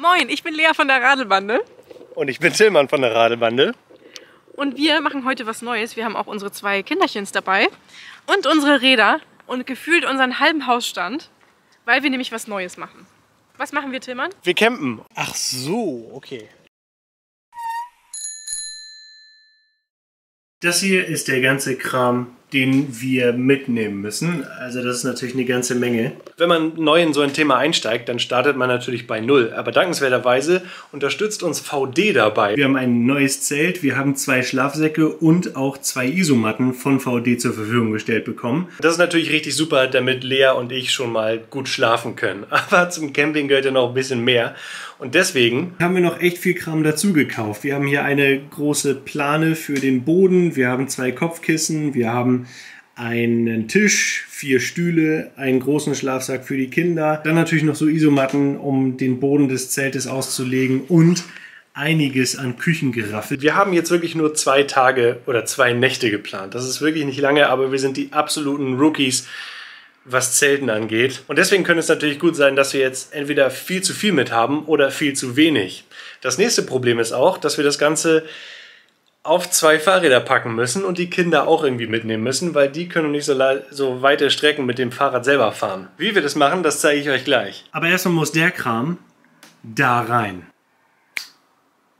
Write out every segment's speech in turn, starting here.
Moin, ich bin Lea von der Radelbande. Und ich bin Tillmann von der Radelbande. Und wir machen heute was Neues. Wir haben auch unsere 2 Kinderchens dabei und unsere Räder und gefühlt unseren halben Hausstand, weil wir nämlich was Neues machen. Was machen wir, Tillmann? Wir campen. Ach so, okay. Das hier ist der ganze Kram, den wir mitnehmen müssen. Also das ist natürlich eine ganze Menge. Wenn man neu in so ein Thema einsteigt, dann startet man natürlich bei Null. Aber dankenswerterweise unterstützt uns VD dabei. Wir haben ein neues Zelt, wir haben 2 Schlafsäcke und auch 2 Isomatten von VD zur Verfügung gestellt bekommen. Das ist natürlich richtig super, damit Lea und ich schon mal gut schlafen können. Aber zum Camping gehört ja noch ein bisschen mehr. Und deswegen haben wir noch echt viel Kram dazu gekauft. Wir haben hier eine große Plane für den Boden, wir haben 2 Kopfkissen, wir haben einen Tisch, 4 Stühle, einen großen Schlafsack für die Kinder, dann natürlich noch so Isomatten, um den Boden des Zeltes auszulegen und einiges an Küchengeraffe. Wir haben jetzt wirklich nur 2 Tage oder 2 Nächte geplant. Das ist wirklich nicht lange, aber wir sind die absoluten Rookies, was Zelten angeht. Und deswegen könnte es natürlich gut sein, dass wir jetzt entweder viel zu viel mit haben oder viel zu wenig. Das nächste Problem ist auch, dass wir das Ganze auf 2 Fahrräder packen müssen und die Kinder auch irgendwie mitnehmen müssen, weil die können nicht so weite Strecken mit dem Fahrrad selber fahren. Wie wir das machen, das zeige ich euch gleich. Aber erstmal muss der Kram da rein.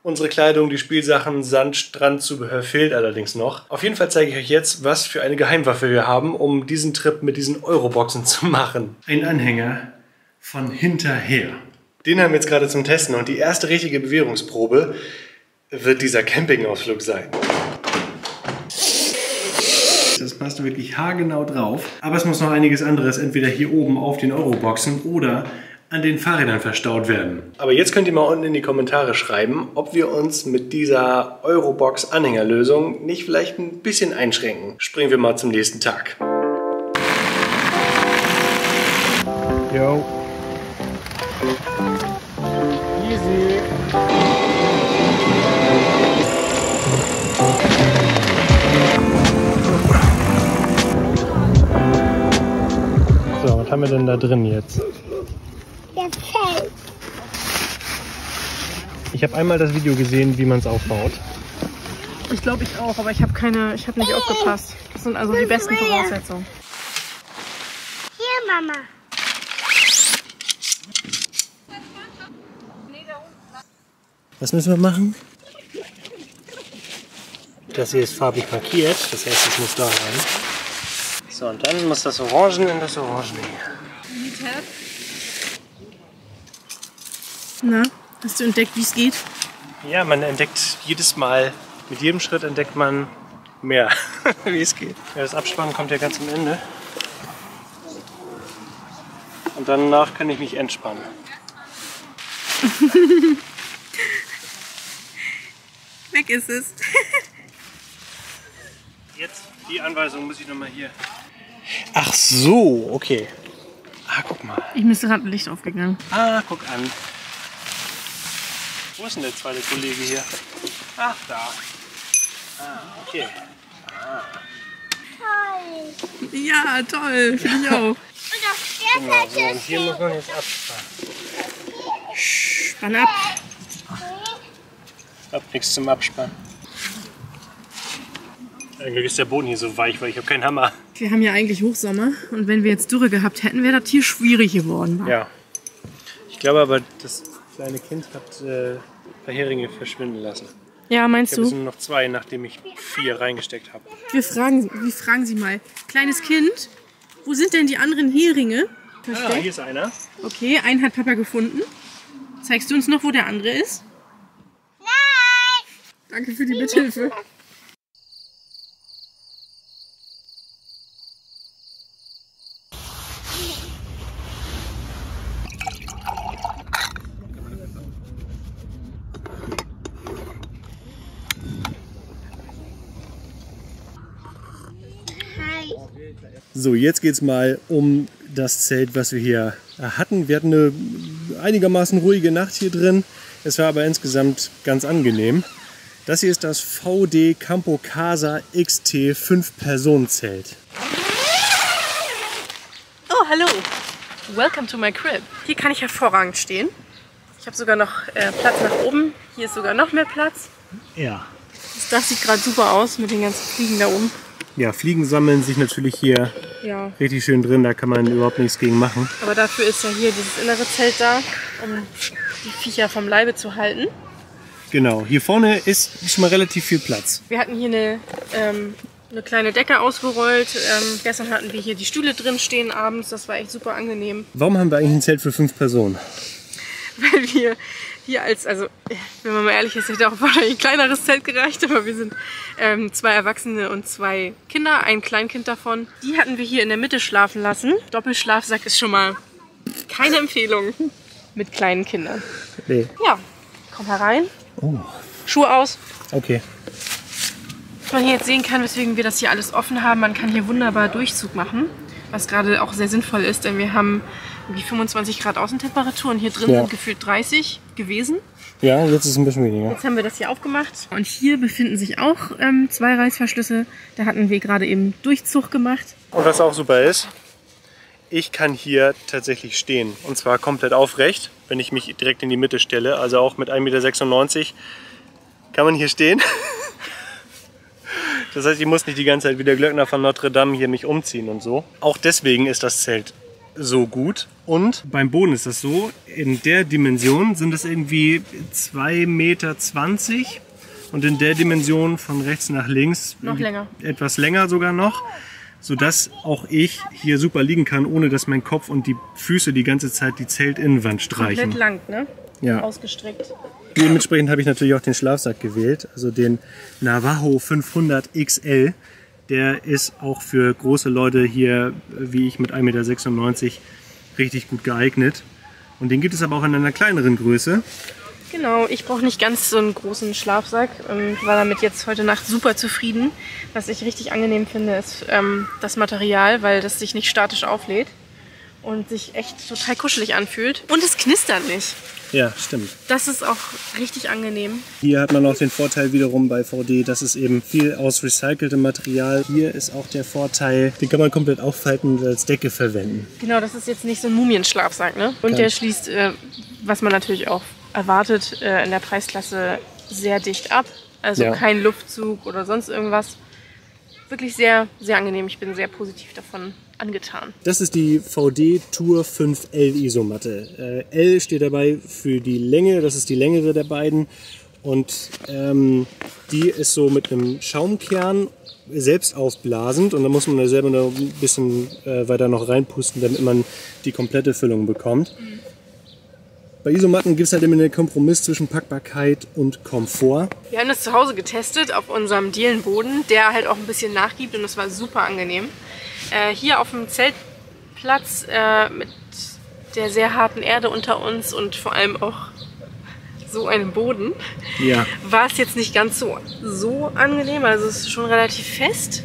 Unsere Kleidung, die Spielsachen, Sand, Strandzubehör fehlt allerdings noch. Auf jeden Fall zeige ich euch jetzt, was für eine Geheimwaffe wir haben, um diesen Trip mit diesen Euroboxen zu machen. Ein Anhänger von hinterher. Den haben wir jetzt gerade zum Testen und die erste richtige Bewährungsprobe wird dieser Campingausflug sein. Das passt wirklich haargenau drauf. Aber es muss noch einiges anderes entweder hier oben auf den Euroboxen oder an den Fahrrädern verstaut werden. Aber jetzt könnt ihr mal unten in die Kommentare schreiben, ob wir uns mit dieser Eurobox-Anhängerlösung nicht vielleicht ein bisschen einschränken. Springen wir mal zum nächsten Tag. Jo. Easy. So, was haben wir denn da drin jetzt? Ich habe einmal das Video gesehen, wie man es aufbaut. Ich glaube ich auch, aber ich habe nicht aufgepasst. Das sind also die besten Voraussetzungen. Hier, Mama. Was müssen wir machen? Das hier ist farbig markiert, das heißt, es muss da rein. So, und dann muss das Orangen in das Orangene. Na, hast du entdeckt, wie es geht? Ja, man entdeckt jedes Mal, mit jedem Schritt entdeckt man mehr, wie es geht. Ja, das Abspannen kommt ja ganz am Ende. Und danach kann ich mich entspannen. Weg ist es. Jetzt die Anweisung muss ich nochmal hier. Ach so, okay. Ah, guck mal. Ich bin gerade ein Licht aufgegangen. Ah, guck an. Wo ist denn der zweite Kollege hier? Ach, da. Ah, okay. Ah. Toll. Ja, toll. Finde ich auch. Und auf der Genau, so, Seite und hier muss man jetzt abspannen. Spann ab. Ich hab nichts zum Abspannen. Eigentlich ist der Boden hier so weich, weil ich habe keinen Hammer. Wir haben ja eigentlich Hochsommer und wenn wir jetzt Dürre gehabt hätten, wäre das hier schwierig geworden. Ja. Ich glaube aber, das kleine Kind hat ein paar Heringe verschwinden lassen. Ja, meinst Ich habe du? nur noch 2, nachdem ich 4 reingesteckt habe. Wir fragen Sie mal. Kleines Kind, wo sind denn die anderen Heringe? Ah, hier ist einer. Okay, einen hat Papa gefunden. Zeigst du uns noch, wo der andere ist? Nein. Danke für die Mithilfe. So, jetzt geht es mal um das Zelt, was wir hier hatten. Wir hatten eine einigermaßen ruhige Nacht hier drin. Es war aber insgesamt ganz angenehm. Das hier ist das VD Campo Casa XT 5-Personen-Zelt. Oh, hallo. Welcome to my crib. Hier kann ich hervorragend stehen. Ich habe sogar noch Platz nach oben. Hier ist sogar noch mehr Platz. Ja. Das sieht gerade super aus mit den ganzen Fliegen da oben. Ja, Fliegen sammeln sich natürlich hier richtig schön drin. Da kann man überhaupt nichts gegen machen. Aber dafür ist ja hier dieses innere Zelt da, um die Viecher vom Leibe zu halten. Genau, hier vorne ist schon mal relativ viel Platz. Wir hatten hier eine kleine Decke ausgerollt. Gestern hatten wir hier die Stühle drin stehen abends. Das war echt super angenehm. Warum haben wir eigentlich ein Zelt für 5 Personen? Weil wir hier also wenn man mal ehrlich ist, hätte auch wahrscheinlich ein kleineres Zelt gereicht, aber wir sind 2 Erwachsene und 2 Kinder, ein Kleinkind davon. Die hatten wir hier in der Mitte schlafen lassen. Doppelschlafsack ist schon mal keine Empfehlung mit kleinen Kindern. Nee. Ja, komm herein. Oh. Schuhe aus. Okay. Was man hier jetzt sehen kann, weswegen wir das hier alles offen haben, man kann hier wunderbar Durchzug machen, was gerade auch sehr sinnvoll ist, denn wir haben irgendwie 25 Grad Außentemperatur und hier drin sind gefühlt 30 gewesen. Ja, jetzt ist es ein bisschen weniger. Jetzt haben wir das hier aufgemacht und hier befinden sich auch 2 Reißverschlüsse. Da hatten wir gerade eben Durchzug gemacht. Und was auch super ist, ich kann hier tatsächlich stehen. Und zwar komplett aufrecht, wenn ich mich direkt in die Mitte stelle. Also auch mit 1,96 Meter kann man hier stehen. Das heißt, ich muss nicht die ganze Zeit wie der Glöckner von Notre Dame hier mich umziehen und so. Auch deswegen ist das Zelt so gut. Und beim Boden ist das so, in der Dimension sind es irgendwie 2,20 Meter und in der Dimension von rechts nach links noch länger. Etwas länger sogar noch, sodass auch ich hier super liegen kann, ohne dass mein Kopf und die Füße die ganze Zeit die Zeltinnenwand streichen. Komplett lang, ne? Ja. Ausgestreckt. Dementsprechend habe ich natürlich auch den Schlafsack gewählt, also den Navajo 500 XL. Der ist auch für große Leute hier, wie ich mit 1,96 Meter, richtig gut geeignet. Und den gibt es aber auch in einer kleineren Größe. Genau, ich brauche nicht ganz so einen großen Schlafsack. Ich war damit jetzt heute Nacht super zufrieden. Was ich richtig angenehm finde, ist das Material, weil das sich nicht statisch auflädt und sich echt total kuschelig anfühlt. Und es knistert nicht. Ja, stimmt. Das ist auch richtig angenehm. Hier hat man auch den Vorteil wiederum bei VD, dass es eben viel aus recyceltem Material. Hier ist auch der Vorteil, den kann man komplett auffalten und als Decke verwenden. Genau, das ist jetzt nicht so ein Mumienschlafsack, ne? Und der schließt, was man natürlich auch erwartet, in der Preisklasse sehr dicht ab. Also kein Luftzug oder sonst irgendwas. Wirklich sehr, sehr angenehm. Ich bin sehr positiv davon angetan. Das ist die VD Tour 5L Isomatte. L steht dabei für die Länge, das ist die längere der beiden. Und die ist so mit einem Schaumkern selbst aufblasend. Und da muss man da selber noch ein bisschen weiter noch reinpusten, damit man die komplette Füllung bekommt. Bei Isomatten gibt es halt immer einen Kompromiss zwischen Packbarkeit und Komfort. Wir haben das zu Hause getestet auf unserem Dielenboden, der halt auch ein bisschen nachgibt und das war super angenehm. Hier auf dem Zeltplatz mit der sehr harten Erde unter uns und vor allem auch so einem Boden, war es jetzt nicht ganz so angenehm. Also es ist schon relativ fest.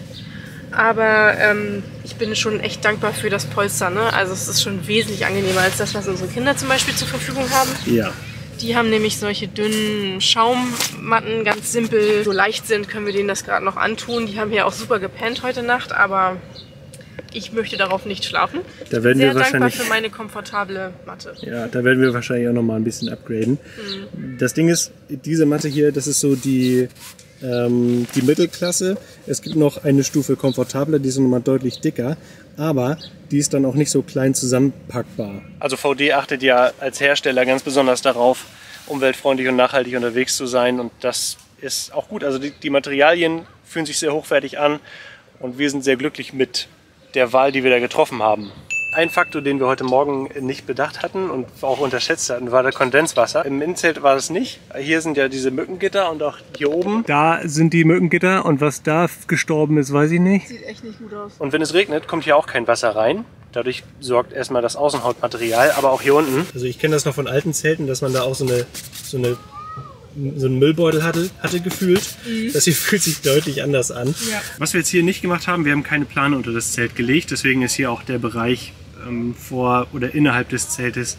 Aber ich bin schon echt dankbar für das Polster, ne? Also es ist schon wesentlich angenehmer als das, was unsere Kinder zum Beispiel zur Verfügung haben. Ja. Die haben nämlich solche dünnen Schaummatten, ganz simpel. So leicht sind, können wir denen das gerade noch antun. Die haben hier auch super gepennt heute Nacht, aber ich möchte darauf nicht schlafen. Da werden sehr wir wahrscheinlich dankbar für meine komfortable Matte. Ja, da werden wir wahrscheinlich auch noch mal ein bisschen upgraden. Das Ding ist, diese Matte hier, das ist so die Mittelklasse. Es gibt noch eine Stufe komfortabler, die ist nochmal deutlich dicker, aber die ist dann auch nicht so klein zusammenpackbar. Also VD achtet ja als Hersteller ganz besonders darauf, umweltfreundlich und nachhaltig unterwegs zu sein und das ist auch gut. Also die Materialien fühlen sich sehr hochwertig an und wir sind sehr glücklich mit der Wahl, die wir da getroffen haben. Ein Faktor, den wir heute Morgen nicht bedacht hatten und auch unterschätzt hatten, war das Kondenswasser. Im Innenzelt war das nicht. Hier sind ja diese Mückengitter und auch hier oben. Da sind die Mückengitter und was da gestorben ist, weiß ich nicht. Sieht echt nicht gut aus. Und wenn es regnet, kommt hier auch kein Wasser rein. Dadurch sorgt erstmal das Außenhautmaterial, aber auch hier unten. Also ich kenne das noch von alten Zelten, dass man da auch so einen Müllbeutel hatte gefühlt. Das hier fühlt sich deutlich anders an. Ja. Was wir jetzt hier nicht gemacht haben, wir haben keine Plane unter das Zelt gelegt. Deswegen ist hier auch der Bereich vor oder innerhalb des Zeltes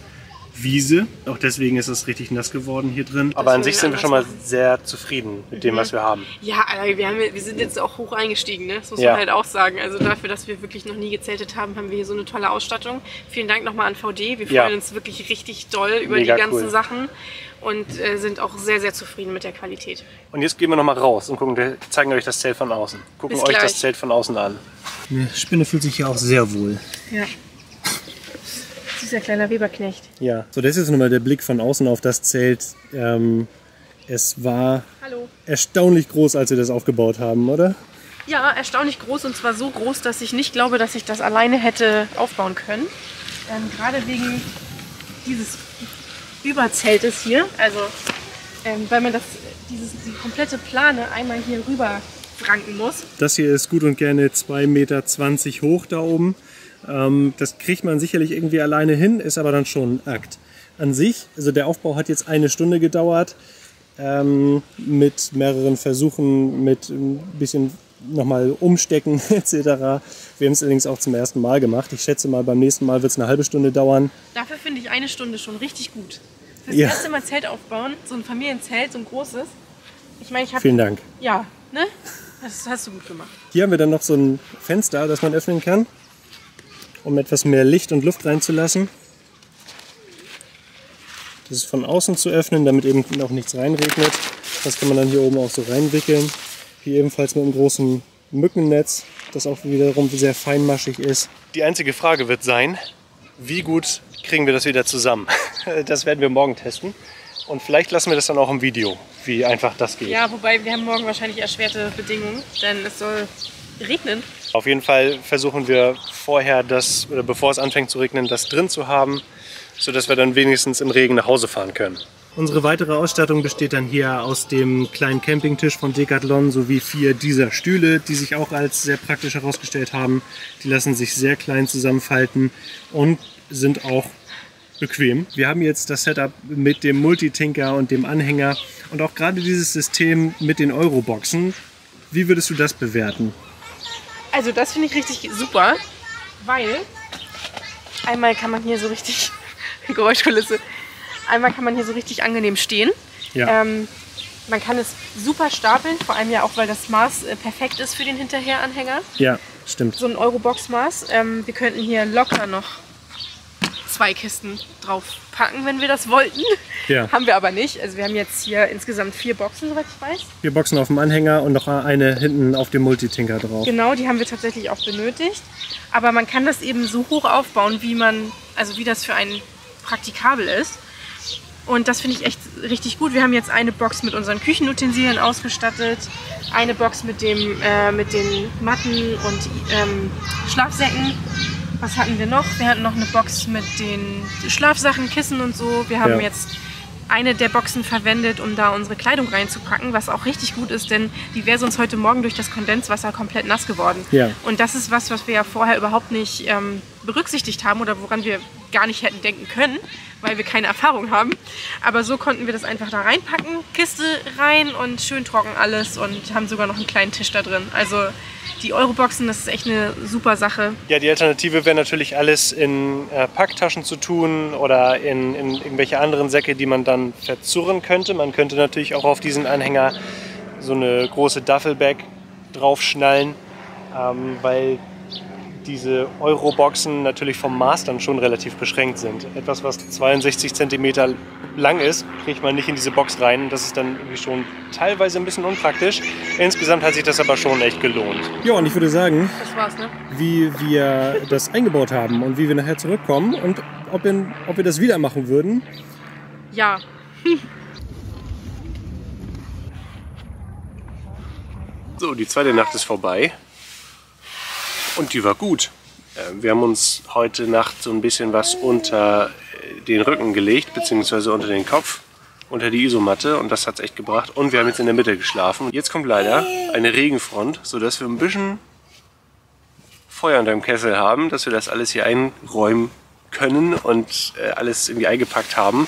Wiese. Auch deswegen ist es richtig nass geworden hier drin. Aber an sich sind wir schon mal sehr zufrieden mit dem, was wir haben. Ja, aber wir sind jetzt auch hoch eingestiegen, ne? Das muss man halt auch sagen. Also dafür, dass wir wirklich noch nie gezeltet haben, haben wir hier so eine tolle Ausstattung. Vielen Dank nochmal an VD. Wir freuen uns wirklich richtig doll über die ganzen Sachen und sind auch sehr, sehr zufrieden mit der Qualität. Und jetzt gehen wir nochmal raus und zeigen euch das Zelt von außen. Gucken euch das Zelt von außen an. Die Spinne fühlt sich hier auch sehr wohl. Ja. Dieser kleiner Weberknecht. Ja, so das ist jetzt nochmal der Blick von außen auf das Zelt. Es war erstaunlich groß, als wir das aufgebaut haben, oder? Ja, erstaunlich groß, und zwar so groß, dass ich nicht glaube, dass ich das alleine hätte aufbauen können. Gerade wegen dieses Überzeltes hier, also weil man die komplette Plane einmal hier rüber ranken muss. Das hier ist gut und gerne 2,20 Meter hoch da oben. Das kriegt man sicherlich irgendwie alleine hin, ist aber dann schon ein Akt. An sich, also der Aufbau hat jetzt 1 Stunde gedauert, mit mehreren Versuchen, mit ein bisschen nochmal umstecken etc. Wir haben es allerdings auch zum ersten Mal gemacht. Ich schätze mal, beim nächsten Mal wird es eine halbe Stunde dauern. Dafür finde ich 1 Stunde schon richtig gut. Fürs erste Mal Zelt aufbauen, so ein Familienzelt, so ein großes. Ich meine, Vielen Dank. Ja, ne? Das hast du gut gemacht. Hier haben wir dann noch so ein Fenster, das man öffnen kann, um etwas mehr Licht und Luft reinzulassen. Das ist von außen zu öffnen, damit eben auch nichts reinregnet. Das kann man dann hier oben auch so reinwickeln. Hier ebenfalls mit einem großen Mückennetz, das auch wiederum sehr feinmaschig ist. Die einzige Frage wird sein, wie gut kriegen wir das wieder zusammen? Das werden wir morgen testen. Und vielleicht lassen wir das dann auch im Video, wie einfach das geht. Ja, wobei wir haben morgen wahrscheinlich erschwerte Bedingungen, denn es soll regnen. Auf jeden Fall versuchen wir vorher bevor es anfängt zu regnen, das drin zu haben, sodass wir dann wenigstens im Regen nach Hause fahren können. Unsere weitere Ausstattung besteht dann hier aus dem kleinen Campingtisch von Decathlon sowie 4 dieser Stühle, die sich auch als sehr praktisch herausgestellt haben. Die lassen sich sehr klein zusammenfalten und sind auch bequem. Wir haben jetzt das Setup mit dem Multitinker und dem Anhänger und auch gerade dieses System mit den Euroboxen. Wie würdest du das bewerten? Also das finde ich richtig super, weil einmal kann man hier so richtig Geräuschkulisse. Einmal kann man hier so richtig angenehm stehen. Ja. Man kann es super stapeln, vor allem ja auch, weil das Maß perfekt ist für den Hinterheranhänger. Ja, stimmt. So ein Eurobox-Maß. Wir könnten hier locker noch 2 Kisten drauf packen, wenn wir das wollten. Ja. Haben wir aber nicht. Also wir haben jetzt hier insgesamt 4 Boxen, soweit ich weiß. 4 Boxen auf dem Anhänger und noch eine hinten auf dem Multitinker drauf. Genau, die haben wir tatsächlich auch benötigt. Aber man kann das eben so hoch aufbauen, wie das für einen praktikabel ist. Und das finde ich echt richtig gut. Wir haben jetzt eine Box mit unseren Küchenutensilien ausgestattet, eine Box mit den Matten und Schlafsäcken. Was hatten wir noch? Wir hatten noch eine Box mit den Schlafsachen, Kissen und so. Wir haben jetzt eine der Boxen verwendet, um da unsere Kleidung reinzupacken, was auch richtig gut ist, denn die wäre sonst heute Morgen durch das Kondenswasser komplett nass geworden. Ja. Und das ist was wir ja vorher überhaupt nicht berücksichtigt haben oder woran wir gar nicht hätten denken können, weil wir keine Erfahrung haben. Aber so konnten wir das einfach da reinpacken, Kiste rein und schön trocken alles und haben sogar noch einen kleinen Tisch da drin. Also die Euroboxen, das ist echt eine super Sache. Ja, die Alternative wäre natürlich alles in Packtaschen zu tun oder in irgendwelche anderen Säcke, die man dann verzurren könnte. Man könnte natürlich auch auf diesen Anhänger so eine große Duffelbag draufschnallen, weil diese Euroboxen natürlich vom Maß dann schon relativ beschränkt sind. Etwas, was 62 cm lang ist, kriegt man nicht in diese Box rein. Das ist dann irgendwie schon teilweise ein bisschen unpraktisch. Insgesamt hat sich das aber schon echt gelohnt. Ja, und ich würde sagen, das war's, ne? Wie wir das eingebaut haben und wie wir nachher zurückkommen und ob wir das wieder machen würden. Ja. So, die zweite Nacht ist vorbei. Und die war gut. Wir haben uns heute Nacht so ein bisschen was unter den Rücken gelegt, beziehungsweise unter den Kopf, unter die Isomatte, und das hat es echt gebracht. Und wir haben jetzt in der Mitte geschlafen. Jetzt kommt leider eine Regenfront, sodass wir ein bisschen Feuer unter dem Kessel haben, dass wir das alles hier einräumen können und alles irgendwie eingepackt haben.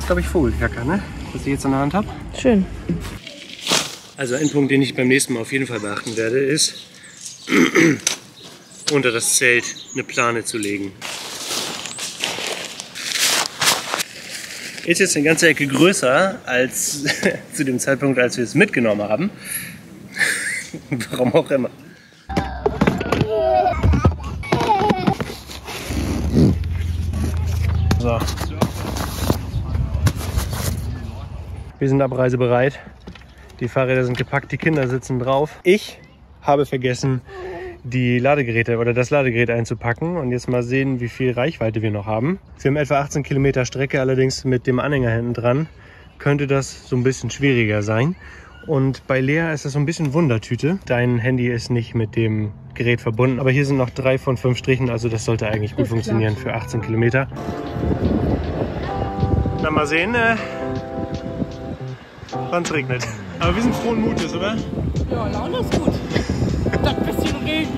glaube ich, Vogeljacke, ne? Was ich jetzt in der Hand habe. Schön. Also ein Punkt, den ich beim nächsten Mal auf jeden Fall beachten werde, ist, unter das Zelt eine Plane zu legen. Ist jetzt eine ganze Ecke größer als zu dem Zeitpunkt, als wir es mitgenommen haben. Warum auch immer. So. Wir sind abreisebereit. Die Fahrräder sind gepackt, die Kinder sitzen drauf. Ich habe vergessen, die Ladegeräte oder das Ladegerät einzupacken und jetzt mal sehen, wie viel Reichweite wir noch haben. Wir haben etwa 18 Kilometer Strecke, allerdings mit dem Anhänger hinten dran könnte das so ein bisschen schwieriger sein. Und bei Lea ist das so ein bisschen Wundertüte. Dein Handy ist nicht mit dem Gerät verbunden, aber hier sind noch 3 von 5 Strichen, also das sollte eigentlich gut funktionieren für 18 Kilometer. Na, mal sehen, wann es regnet. Aber wir sind frohen Mutes, oder? Ja, Laune ist gut. Das bisschen Regen.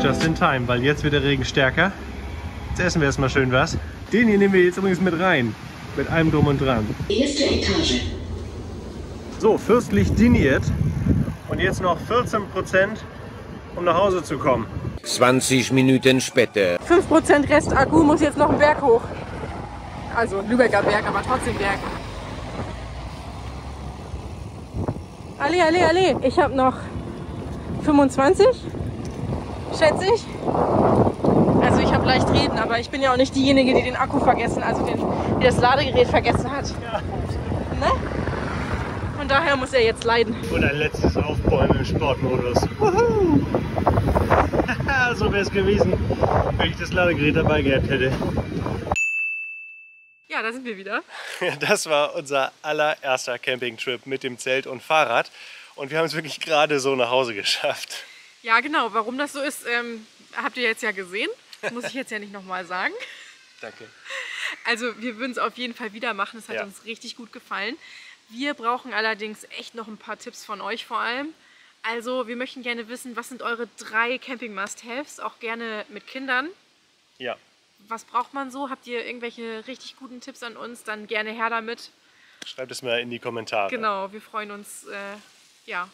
Just in time, weil jetzt wird der Regen stärker. Jetzt essen wir erstmal schön was. Den hier nehmen wir jetzt übrigens mit rein. Mit allem drum und dran. Erste Etage. So, fürstlich diniert. Und jetzt noch 14%, um nach Hause zu kommen. 20 Minuten später. 5% Restakku, muss jetzt noch einen Berg hoch. Also Lübecker Berg, aber trotzdem Berg. Alle. Ich habe noch 25, schätze ich. Also ich habe leicht reden, aber ich bin ja auch nicht diejenige, die den Akku vergessen, also die das Ladegerät vergessen hat. Ja. Ne? Von daher muss er jetzt leiden. Und ein letztes Aufbäumen im Sportmodus. So wäre es gewesen, wenn ich das Ladegerät dabei gehabt hätte. Ja, da sind wir wieder. Das war unser allererster Campingtrip mit dem Zelt und Fahrrad. Und wir haben es wirklich gerade so nach Hause geschafft. Ja, genau. Warum das so ist, habt ihr jetzt ja gesehen. Muss ich jetzt ja nicht nochmal sagen. Danke. Also wir würden es auf jeden Fall wieder machen. Es hat uns richtig gut gefallen. Wir brauchen allerdings echt noch ein paar Tipps von euch vor allem. Also wir möchten gerne wissen, was sind eure 3 Camping-Must-Haves, auch gerne mit Kindern. Ja. Was braucht man so? Habt ihr irgendwelche richtig guten Tipps an uns? Dann gerne her damit. Schreibt es mal in die Kommentare. Genau, wir freuen uns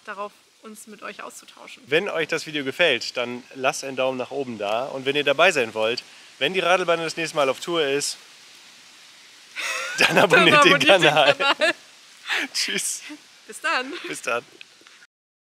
darauf, uns mit euch auszutauschen. Wenn euch das Video gefällt, dann lasst einen Daumen nach oben da. Und wenn ihr dabei sein wollt, wenn die Radelbande das nächste Mal auf Tour ist, dann abonniert den Kanal. Tschüss. Bis dann. Bis dann.